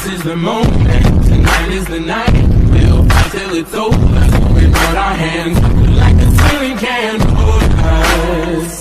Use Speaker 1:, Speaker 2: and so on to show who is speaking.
Speaker 1: This is the moment, tonight is the night. We'll fight till it's over. We put our hands like the ceiling can hold us.